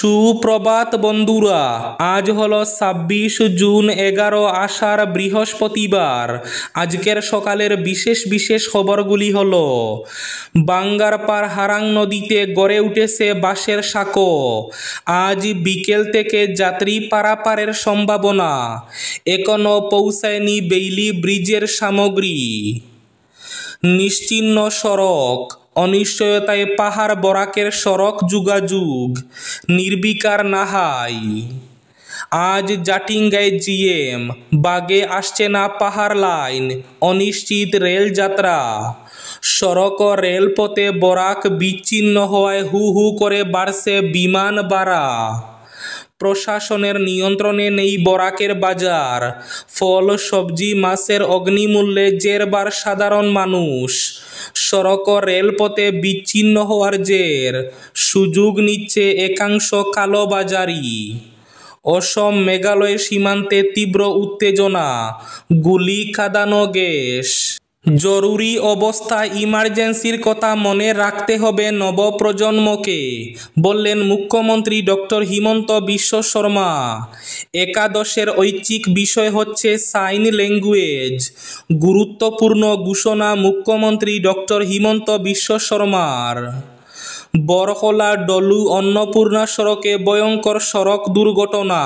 সুপ্রভাত বন্ধুরা, আজ হলো ২৬ জুন, ১১ আষাঢ়, বৃহস্পতিবার। আজকের সকালের বিশেষ বিশেষ খবরগুলি হলো: বাঙ্গারপাড় হারাং নদীতে গড়ে উঠেছে বাঁশের সাঁকো। আজ বিকেল থেকে যাত্রী পারাপারের সম্ভাবনা। এখনও পৌঁছায়নি বেইলি ব্রিজের সামগ্রী। নিশ্চিহ্ন সড়ক, অনিশ্চয়তায় পাহাড় বরাকের সড়ক যোগাযোগ। নির্বিকার নাহাই। আজ জাটিঙ্গায় জিএম, বাগে আসছে না পাহাড় লাইন, অনিশ্চিত রেল যাত্রা। সড়ক ও রেলপথে বরাক বিচ্ছিন্ন হওয়ায় হু হু করে বাড়ছে বিমান ভাড়া। প্রশাসনের নিয়ন্ত্রণে নেই বরাকের বাজার। ফল, সবজি, মাছের অগ্নিমূল্যে জেরবার সাধারণ মানুষ। সড়ক ও রেলপথে বিচ্ছিন্ন হওয়ার জের সুযোগ নিচ্ছে একাংশ কালোবাজারি। অসম মেঘালয় সীমান্তে তীব্র উত্তেজনা, গুলি, কাঁদানো গ্যাস। জরুরি অবস্থা, ইমার্জেন্সির কথা মনে রাখতে হবে নবপ্রজন্মকে, বললেন মুখ্যমন্ত্রী ডক্টর হিমন্ত বিশ্ব শর্মা। একাদশের ঐচ্ছিক বিষয় হচ্ছে সাইন ল্যাঙ্গুয়েজ। গুরুত্বপূর্ণ ঘোষণা মুখ্যমন্ত্রী ডক্টর হিমন্ত বিশ্ব শর্মার। বরহলা ডলু অন্নপূর্ণা সড়কে ভয়ঙ্কর সড়ক দুর্ঘটনা,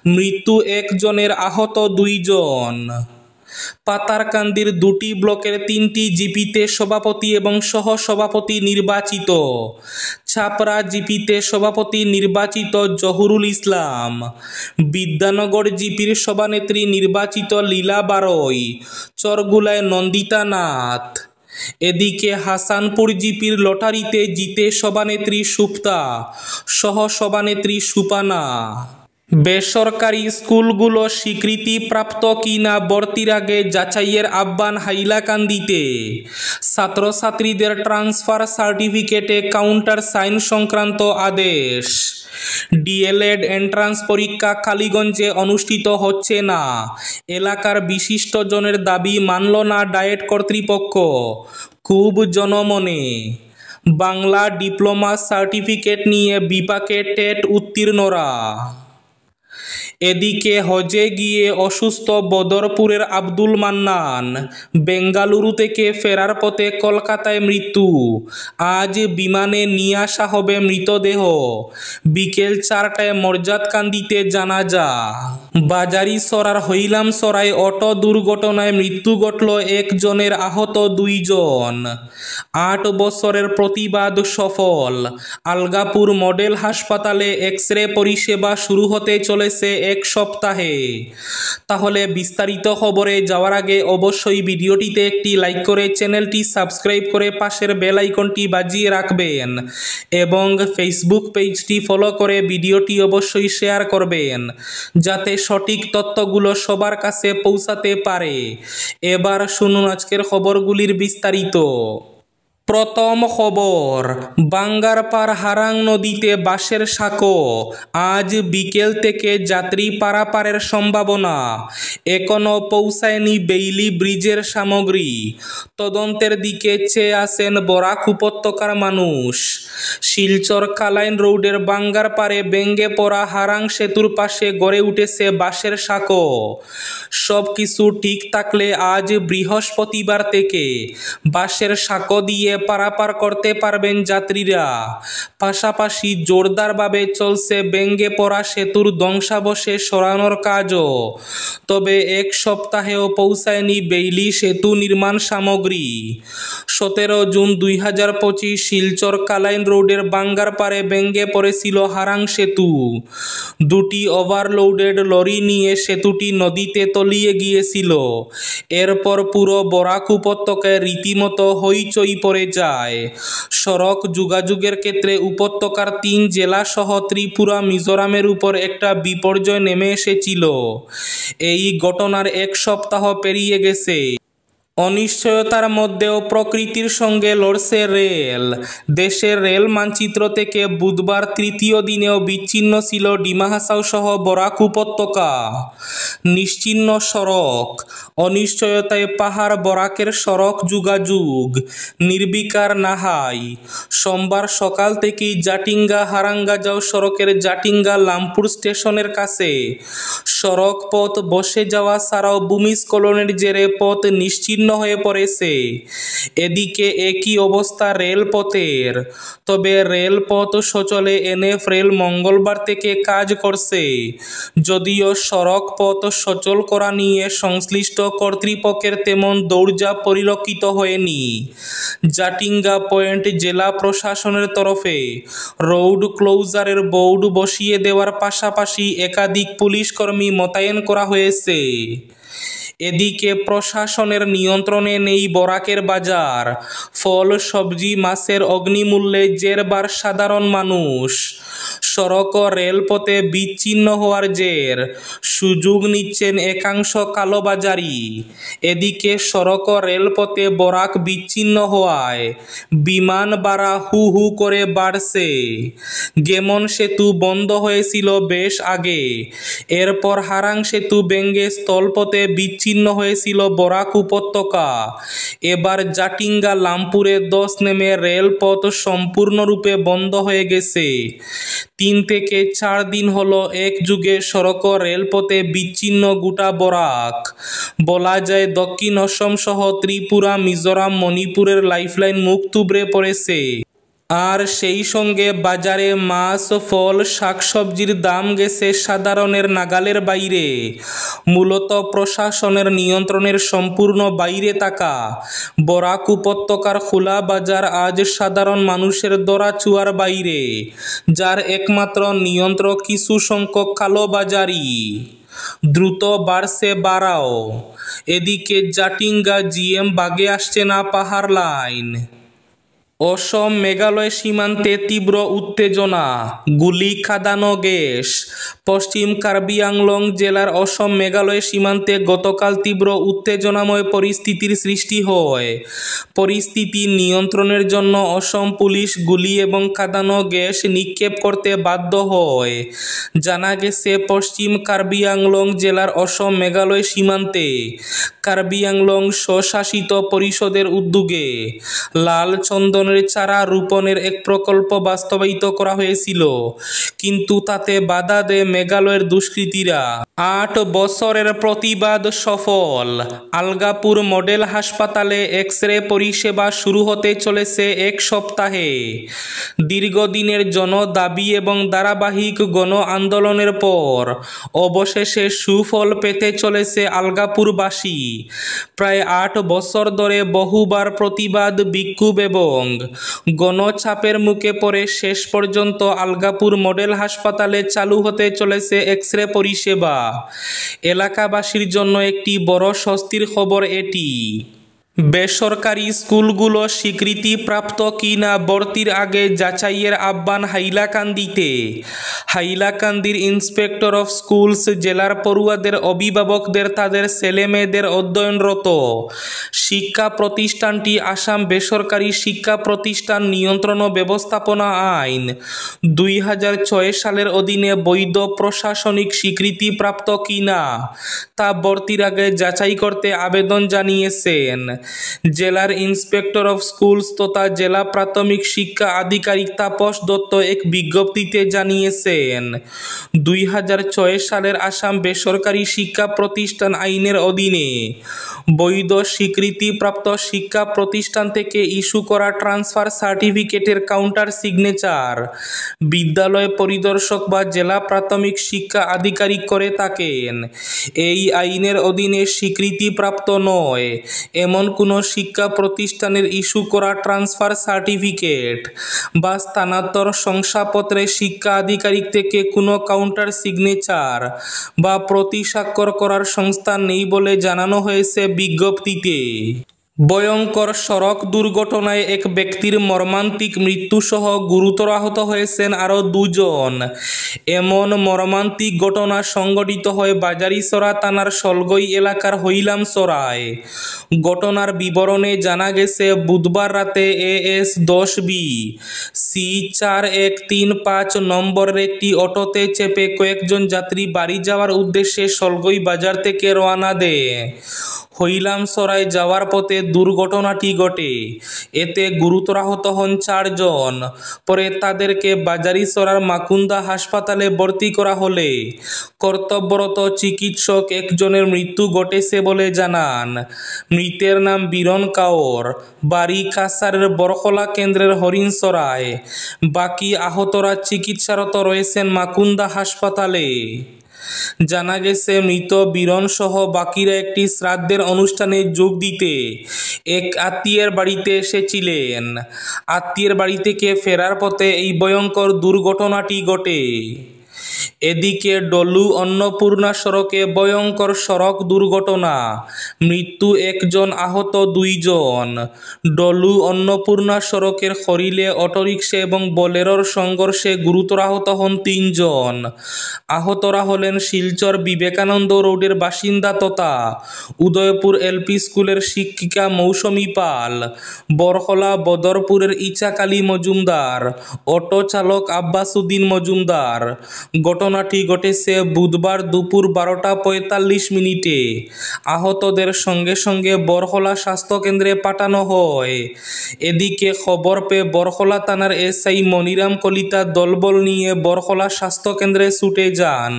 মৃত্যু ১ জনের, আহত ২ জন। পাতারকান্দির ২টি ব্লকের ৩টি জিপিতে সভাপতি এবং সহ-সভাপতি নির্বাচিত। ছাপড়া জিপিতে সভাপতি নির্বাচিত জহুরুল ইসলাম। বিদ্যানগর জিপির সভানেত্রী নির্বাচিত লীলা বারৈ। চরগুলায় নন্দিতা নাথ। এদিকে হাসানপুর জিপির লটারিতে জিতে সভানেত্রী সুপ্তা, সহ-সভানেত্রী সুপানা। বেসরকারি স্কুলগুলো স্বীকৃতিপ্রাপ্ত কিনা ভর্তির আগে যাচাইয়ের আহ্বান হাইলাকান্দিতে। ছাত্রছাত্রীদের ট্রান্সফার সার্টিফিকেটে কাউন্টার সাইন সংক্রান্ত আদেশ। ডিএলএড এন্ট্রান্স পরীক্ষা কালীগঞ্জে অনুষ্ঠিত হচ্ছে না, এলাকার বিশিষ্টজনের দাবি মানল না ডায়েট কর্তৃপক্ষ। খুব জনমনে। বাংলা ডিপ্লোমা সার্টিফিকেট নিয়ে বিপাকে টেট উত্তীর্ণরা। এদিকে হজে গিয়ে অসুস্থ বদরপুরের আব্দুল মান্নান, বেঙ্গালুরু থেকে ফেরার পথে কলকাতায় মৃত্যু। আজ বিমানে নিয়ে আসা হবে মৃতদেহ। বিকেল ৪টায় মর্যাদকান্দিতে জানাজা। বাজারিছড়ার হৈলামছড়ায় অটো দুর্ঘটনায় মৃত্যু ঘটল ১ জনের, আহত ২ জন। ৮ বছরের প্রতিবাদ সফল। আলগাপুর মডেল হাসপাতালে এক্স-রে পরিষেবা শুরু হতে চলেছে ১ সপ্তাহে। তাহলে বিস্তারিত খবরে যাওয়ার আগে অবশ্যই ভিডিওটিতে একটি লাইক করে চ্যানেলটি সাবস্ক্রাইব করে পাশের বেল আইকনটি বাজিয়ে রাখবেন এবং ফেসবুক পেজটি ফলো করে ভিডিওটি অবশ্যই শেয়ার করবেন, যাতে সঠিক তথ্যগুলো সবার কাছে পৌঁছাতে পারে। এবার শুনুন আজকের খবরগুলির বিস্তারিত। প্রথম খবর, বাঙ্গারপাড় হারাং নদীতে বাঁশের সাঁকো। আজ বিকেল থেকে যাত্রী পারাপারের সম্ভাবনা। এখনও পৌঁছায়নি বেইলি ব্রিজের সামগ্রী। তদন্তের দিকে চেয়ে আছেন বরাক উপত্যকার মানুষ। শিলচর কালাইন রোডের বাঙ্গারপাড়ে ভেঙে পড়া হারাং সেতুর পাশে গড়ে উঠেছে বাঁশের সাঁকো। সব কিছু ঠিক থাকলে আজ বৃহস্পতিবার থেকে বাঁশের সাঁকো দিয়ে পারাপার করতে পারবেন যাত্রীরা। পাশাপাশি জোরদারভাবে চলছে ভেঙে পড়া সেতুর ধ্বংসাবশেষ সরানোর কাজও। তবে ১ সপ্তাহেও পৌঁছায়নি বেইলি সেতু নির্মাণ সামগ্রী। ১৭ জুন ২০২৫ শিলচর কালাইন রোডের বাঙ্গারপাড়ে ভেঙে পড়েছিল হারাং সেতু। ২টি ওভারলোডেড লরি নিয়ে সেতুটি নদীতে তলিয়ে গিয়েছিল। এরপর পুরো বরাক উপত্যকায় রীতিমতো হইচই পড়ে যায়। সড়ক যোগাযোগের ক্ষেত্রে উপত্যকার ৩ জেলা সহ ত্রিপুরা, মিজোরামের উপর একটা বিপর্যয় নেমে এসেছিল। এই ঘটনার ১ সপ্তাহ পেরিয়ে গেছে। অনিশ্চয়তার মধ্যেও প্রকৃতির সঙ্গে লড়ছে রেল। দেশের রেল মানচিত্র থেকে বুধবার তৃতীয় দিনেও বিচ্ছিন্ন ছিল ডিমা হাসাও সহ বরাক উপত্যকা। নিশ্চিহ্ন সড়ক, অনিশ্চয়তায় পাহাড় বরাকের সড়ক যোগাযোগ নির্বিকার নাহাই। সোমবার সকাল থেকেই জাটিঙ্গা হারাঙ্গাজাও সড়কের জাটিঙ্গা লামপুর স্টেশনের কাছে সড়ক পথ বসে যাওয়া ছাড়াও ভূমিস্খলনের জেরে পথ নিশ্চিহ্ন হয়ে পড়েছে। এদিকে একই অবস্থা রেলপথের। তবে রেলপথ সচলে এনএফ রেল মঙ্গলবার থেকে কাজ করছে। যদিও সড়ক পথ সচল করা নিয়ে সংশ্লিষ্ট কর্তৃপক্ষের তেমন দৌড়ঝাঁপ পরিলক্ষিত হয়নি। জাটিঙ্গা পয়েন্ট জেলা প্রশাসনের তরফে রোড ক্লোজারের বোর্ড বসিয়ে দেওয়ার পাশাপাশি একাধিক পুলিশ কর্মী মোতায়েন করা হয়েছে। এদিকে প্রশাসনের নিয়ন্ত্রণে নেই বরাকের বাজার। ফল, সবজি, মাছের অগ্নিমূল্যে জেরবার সাধারণ মানুষ। সড়ক ও রেলপথে বিচ্ছিন্ন হওয়ার জের সুযোগ নিচ্ছেন একাংশ কালোবাজারি। এদিকে সড়ক ও রেলপথে বরাক বিচ্ছিন্ন হওয়ায় বিমান ভাড়া হু হু করে বাড়ছে। গেমন সেতু বন্ধ হয়েছিল বেশ আগে। এরপর হারাং সেতু ভেঙে স্থলপথে বিচ্ছিন্ন হয়েছিল বরাক উপত্যকা। এবার জাটিঙ্গা লামপুরে 10 নেমে রেলপথ সম্পূর্ণরূপে বন্ধ হয়ে গেছে। 3 থেকে 4 দিন হলো একযুগে সড়ক ও রেলপথে বিচ্ছিন্ন গোটা বরাক। বলা যায় দক্ষিণ অসম সহ ত্রিপুরা, মিজোরাম, মণিপুরের লাইফলাইন মুখ থুবড়ে পড়েছে। আর সেই সঙ্গে বাজারে মাছ, ফল, শাকসবজির দাম গেছে সাধারণের নাগালের বাইরে। মূলত প্রশাসনের নিয়ন্ত্রণের সম্পূর্ণ বাইরে থাকা বরাক উপত্যকার খোলা বাজার আজ সাধারণ মানুষের দরাচুয়ার বাইরে, যার একমাত্র নিয়ন্ত্রক কিছু সংখ্যক কালোবাজারি। দ্রুত বাড়ছে ভাড়াও। এদিকে জাটিঙ্গা জিএম বাগে আসছে না পাহাড় লাইন। অসম মেঘালয় সীমান্তে তীব্র উত্তেজনা, গুলি, খাদানো গ্যাস। পশ্চিম কার্বি আংলং জেলার অসম মেঘালয় সীমান্তে গতকাল তীব্র উত্তেজনাময় পরিস্থিতির সৃষ্টি হয়। পরিস্থিতি নিয়ন্ত্রণের জন্য অসম পুলিশ গুলি এবং খাদানো গ্যাস নিক্ষেপ করতে বাধ্য হয়। জানা গেছে পশ্চিম কার্বি আংলং জেলার অসম মেঘালয় সীমান্তে কার্বি আংলং স্বশাসিত পরিষদের উদ্যোগে লাল চন্দনের চারা রোপণের এক প্রকল্প বাস্তবায়িত করা হয়েছিল, কিন্তু তাতে বাধা দেয় মেঘালয়ের দুষ্কৃতীরা। 8 বছরের প্রতিবাদ সফল। আলগাপুর মডেল হাসপাতালে এক্স-রে পরিষেবা শুরু হতে চলেছে 1 সপ্তাহে। দীর্ঘদিনের জনদাবি এবং ধারাবাহিক গণ আন্দোলনের পর অবশেষে সুফল পেতে চলেছে আলগাপুরবাসী। প্রায় 8 বছর ধরে বহুবার প্রতিবাদ, বিক্ষোভ এবং গণচাপের মুখে পড়ে শেষ পর্যন্ত আলগাপুর মডেল হাসপাতালে চালু হতে চলেছে এক্স-রে পরিষেবা। এলাকাবাসীর জন্য একটি বড় স্বস্তির খবর এটি। বেসরকারি স্কুলগুলো স্বীকৃতিপ্রাপ্ত কিনা ভর্তির আগে যাচাইয়ের আহ্বান হাইলাকান্দিতে। হাইলাকান্দির ইন্সপেক্টর অফ স্কুলস জেলার পড়ুয়াদের অভিভাবকদের তাদের ছেলেমেয়েদের অধ্যয়নরত শিক্ষা প্রতিষ্ঠানটি আসাম বেসরকারি শিক্ষা প্রতিষ্ঠান নিয়ন্ত্রণ ও ব্যবস্থাপনা আইন 2006 সালের অধীনে বৈধ প্রশাসনিক স্বীকৃতিপ্রাপ্ত কিনা তা ভর্তির আগে যাচাই করতে আবেদন জানিয়েছেন। জেলার ইন্সপেক্টর অফ স্কুলস তথা জেলা প্রাথমিক শিক্ষা আধিকারিক তাপস দত্ত এক বিজ্ঞপ্তিতে জানিয়েছেন, 2006 সালের আসাম বেসরকারি শিক্ষা প্রতিষ্ঠান আইনের অধীনে বৈধ স্বীকৃতিপ্রাপ্ত শিক্ষা প্রতিষ্ঠান থেকে ইস্যু করা ট্রান্সফার সার্টিফিকেটের কাউন্টার সিগনেচার বিদ্যালয় পরিদর্শক বা জেলা প্রাথমিক শিক্ষা আধিকারিক করে থাকেন। এই আইনের অধীনে স্বীকৃতিপ্রাপ্ত নয় এমন কোনো শিক্ষা প্রতিষ্ঠানের ইস্যু করা ট্রান্সফার সার্টিফিকেট বা স্থানান্তর শংসাপত্রে শিক্ষা আধিকারিক থেকে কোনো কাউন্টার সিগনেচার বা প্রতি স্বাক্ষর করার সংস্থা নেই বলে জানানো হয়েছে বিজ্ঞপ্তিতে। ভয়ঙ্কর সড়ক দুর্ঘটনায় এক ব্যক্তির মর্মান্তিক মৃত্যুসহ গুরুতর আহত হয়েছেন আরও দুজন। এমন মর্মান্তিক ঘটনা সংঘটিত হয় বাজারিছড়া থানার সলগই এলাকার হইলামছড়ায়। ঘটনার বিবরণে জানা গেছে, বুধবার রাতে AS 10B C4135 নম্বরের একটি অটোতে চেপে কয়েকজন যাত্রী বাড়ি যাওয়ার উদ্দেশ্যে সলগই বাজার থেকে রওনা দেয়। হইলামছড়ায় যাওয়ার পথে দুর্ঘটনাটি ঘটে। এতে গুরুতর আহত হন 4 জন। পরে তাদেরকে বাজারিছড়ার মাকুন্দা হাসপাতালে ভর্তি করা হলে কর্তব্যরত চিকিৎসক একজনের মৃত্যু ঘটেছে বলে জানান। মৃতের নাম বীরন কাওর, বাড়ি কাছাড়ের বরখলা কেন্দ্রের হরিণছড়ায়। বাকি আহতরা চিকিৎসারত রয়েছেন মাকুন্দা হাসপাতালে। জানা গেছে, মৃত বীরন সহ বাকিরা একটি শ্রাদ্ধের অনুষ্ঠানে যোগ দিতে এক আত্মীয়ের বাড়িতে এসেছিলেন। আত্মীয়ের বাড়ি থেকে ফেরার পথে এই ভয়ঙ্কর দুর্ঘটনাটি ঘটে। এদিকে ডলু অন্নপূর্ণা সড়কে ভয়ঙ্কর সড়ক দুর্ঘটনা, মৃত্যু 1 জন, আহত 2 জন। ডলু অন্নপূর্ণা সড়কের খরিলে অটোরিকশা এবং বোলেরোর সংঘর্ষে গুরুতর আহত হন 3 জন। আহতরা হলেন শিলচর বিবেকানন্দ রোডের বাসিন্দা তথা উদয়পুর LP স্কুলের শিক্ষিকা মৌসুমী পাল, বরখলা বদরপুরের ইচাকালী মজুমদার, অটো চালক আব্বাসুদ্দিন মজুমদার। ঘটনাটি ঘটেছে বুধবার দুপুর 12:45 আহতদের সঙ্গে সঙ্গে বরখলা স্বাস্থ্যকেন্দ্রে পাঠানো হয়। এদিকে খবর পেয়ে বরখলা থানার SI মনিরাম কলিতা দলবল নিয়ে বরখলা স্বাস্থ্যকেন্দ্রে ছুটে যান।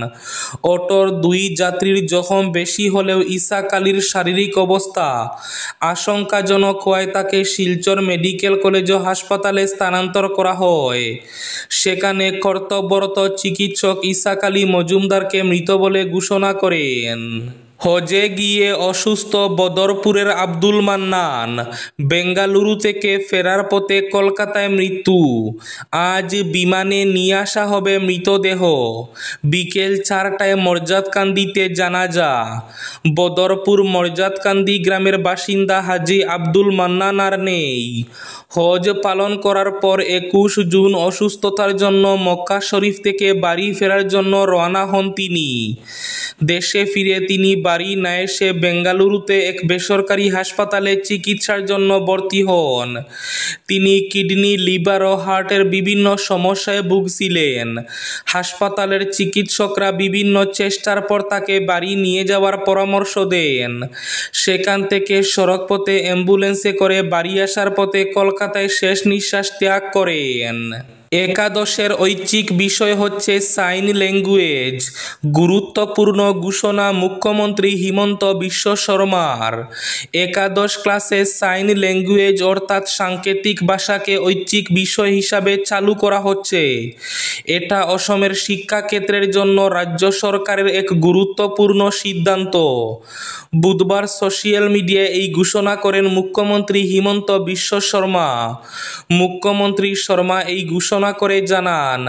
অটোর 2 যাত্রীর জখম বেশি হলেও ইসাক আলীর শারীরিক অবস্থা আশঙ্কাজনক হওয়ায় তাকে শিলচর মেডিকেল কলেজ ও হাসপাতালে স্থানান্তর করা হয়। সেখানে কর্তব্যরত চিকিৎসক ইসাক আলী মজুমদারকে মৃত বলে ঘোষণা করেন। হজে গিয়ে অসুস্থ বদরপুরের আব্দুল মান্নান, বেঙ্গালুরু থেকে ফেরার পথে কলকাতায় মৃত্যু। আজ বিমানে নিয়ে আসা হবে মৃতদেহ। বিকেল 4টায় মর্যাদকান্দিতে জানাজা। বদরপুর মর্যাদকান্দি গ্রামের বাসিন্দা হাজী আব্দুল মান্নান আর নেই। হজ পালন করার পর 21 জুন অসুস্থতার জন্য মক্কা শরীফ থেকে বাড়ি ফেরার জন্য রওনা হন তিনি। দেশে ফিরে তিনি বাড়ি না এসে বেঙ্গালুরুতে এক বেসরকারি হাসপাতালে চিকিৎসার জন্য ভর্তি হন। তিনি কিডনি, লিভার ও হার্টের বিভিন্ন সমস্যায় ভুগছিলেন। হাসপাতালের চিকিৎসকরা বিভিন্ন চেষ্টার পর তাকে বাড়ি নিয়ে যাওয়ার পরামর্শ দেন। সেখান থেকে সড়কপথে অ্যাম্বুলেন্সে করে বাড়ি আসার পথে কলকাতায় শেষ নিঃশ্বাস ত্যাগ করেন। একাদশের ঐচ্ছিক বিষয় হচ্ছে সাইন ল্যাঙ্গুয়েজ। গুরুত্বপূর্ণ ঘোষণা মুখ্যমন্ত্রী হিমন্ত বিশ্ব শর্মার। একাদশ ক্লাসে সাইন ল্যাঙ্গুয়েজ অর্থাৎ সাংকেতিক ভাষাকে ঐচ্ছিক বিষয় হিসাবে চালু করা হচ্ছে। এটা অসমের শিক্ষাক্ষেত্রের জন্য রাজ্য সরকারের এক গুরুত্বপূর্ণ সিদ্ধান্ত। বুধবার সোশ্যাল মিডিয়ায় এই ঘোষণা করেন মুখ্যমন্ত্রী হিমন্ত বিশ্ব শর্মা। মুখ্যমন্ত্রী শর্মা এই ঘোষণা করে জানান,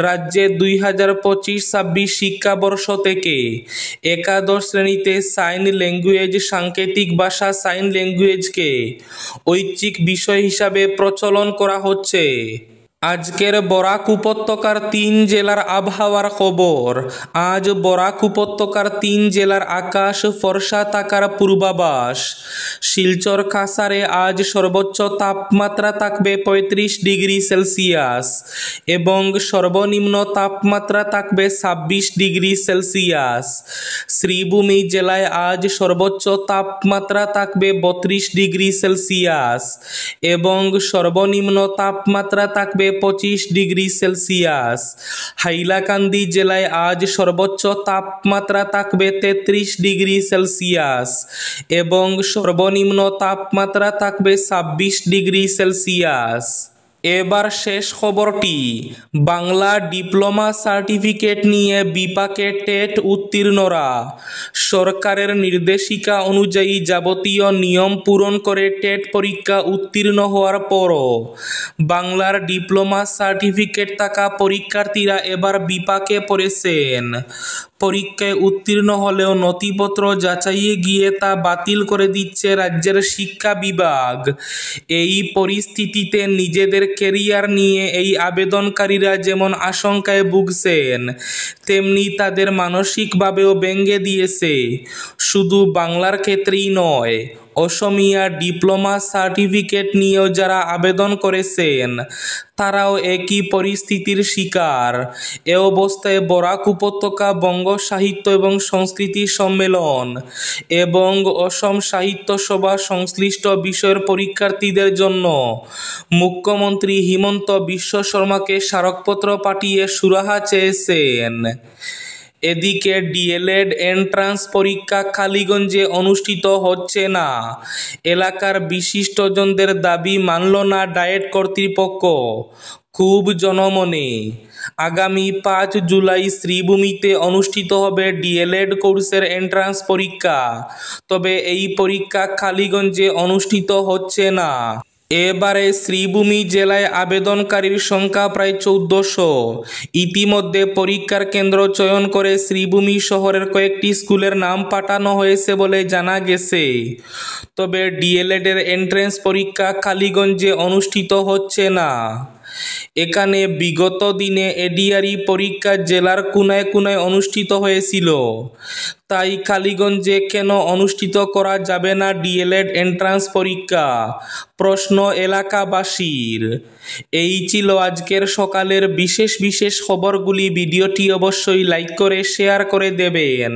রাজ্যে 2025-26 শিক্ষাবর্ষ থেকে একাদশ শ্রেণীতে সাইন ল্যাঙ্গুয়েজ সাংকেতিক ভাষা সাইন ল্যাঙ্গুয়েজকে ঐচ্ছিক বিষয় হিসাবে প্রচলন করা হচ্ছে। আজকের বরাক উপত্যকার 3 জেলার আবহাওয়ার খবর। আজ বরাক উপত্যকার 3 জেলার আকাশ ফর্সা থাকার পূর্বাভাস। শিলচর কাছাড়ে আজ সর্বোচ্চ তাপমাত্রা থাকবে 35 ডিগ্রি সেলসিয়াস এবং সর্বনিম্ন তাপমাত্রা থাকবে 26 ডিগ্রি সেলসিয়াস। শ্রীভূমি জেলায় আজ সর্বোচ্চ তাপমাত্রা থাকবে 32 ডিগ্রি সেলসিয়াস এবং সর্বনিম্ন তাপমাত্রা থাকবে 25 ডিগ্রি সেলসিয়াস। হাইলাকান্দি জেলায় আজ সর্বোচ্চ তাপমাত্রা থাকবে 33 ডিগ্রি সেলসিয়াস এবং সর্বনিম্ন তাপমাত্রা থাকবে 26 ডিগ্রি সেলসিয়াস। এবার শেষ খবরটি। বাংলা ডিপ্লোমা সার্টিফিকেট নিয়ে বিপাকে টেট উত্তীর্ণরা। সরকারের নির্দেশিকা অনুযায়ী যাবতীয় নিয়ম পূরণ করে টেট পরীক্ষা উত্তীর্ণ হওয়ার পরও বাংলার ডিপ্লোমা সার্টিফিকেট থাকা পরীক্ষার্থীরা এবার বিপাকে পড়েছেন। পরীক্ষায় উত্তীর্ণ হলেও নথিপত্র যাচাইয়ে গিয়ে তা বাতিল করে দিচ্ছে রাজ্যের শিক্ষা বিভাগ। এই পরিস্থিতিতে নিজেদের কেরিয়ার নিয়ে এই আবেদনকারীরা যেমন আশঙ্কায় ভুগছেন, তেমনি তাদের মানসিকভাবেও ভেঙে দিয়েছে। শুধু বাংলার ক্ষেত্রেই নয়, অসমিয়া ডিপ্লোমা সার্টিফিকেট নিয়েও যারা আবেদন করেছেন তারাও একই পরিস্থিতির শিকার। এ অবস্থায় বরাক উপত্যকা বঙ্গ সাহিত্য এবং সংস্কৃতি সম্মেলন এবং অসম সাহিত্য সভা সংশ্লিষ্ট বিষয়ের পরীক্ষার্থীদের জন্য মুখ্যমন্ত্রী হিমন্ত বিশ্ব শর্মাকে স্মারকপত্র পাঠিয়ে সুরাহা চেয়েছেন। এদিকে ডিএলএড এন্ট্রান্স পরীক্ষা কালীগঞ্জে অনুষ্ঠিত হচ্ছে না। এলাকার বিশিষ্টজনদের দাবি মানল না ডায়েট কর্তৃপক্ষ। খুব জনমনে। আগামী 5 জুলাই শ্রীভূমিতে অনুষ্ঠিত হবে ডিএলএড কোর্সের এন্ট্রান্স পরীক্ষা, তবে এই পরীক্ষা কালীগঞ্জে অনুষ্ঠিত হচ্ছে না। এবারে শ্রীভূমি জেলায় আবেদনকারীর সংখ্যা প্রায় 1400। ইতিমধ্যে পরীক্ষার কেন্দ্র চয়ন করে শ্রীভূমি শহরের কয়েকটি স্কুলের নাম পাঠানো হয়েছে বলে জানা গেছে। তবে ডিএলএডের এন্ট্রান্স পরীক্ষা কালীগঞ্জে অনুষ্ঠিত হচ্ছে না। এখানে বিগত দিনে এডিআরই পরীক্ষা জেলার কোনায় কোনায় অনুষ্ঠিত হয়েছিল, তাই কালীগঞ্জে কেন অনুষ্ঠিত করা যাবে না ডিএলএড এন্ট্রান্স পরীক্ষা, প্রশ্ন এলাকাবাসীর। এই ছিল আজকের সকালের বিশেষ বিশেষ খবরগুলি। ভিডিওটি অবশ্যই লাইক করে শেয়ার করে দেবেন।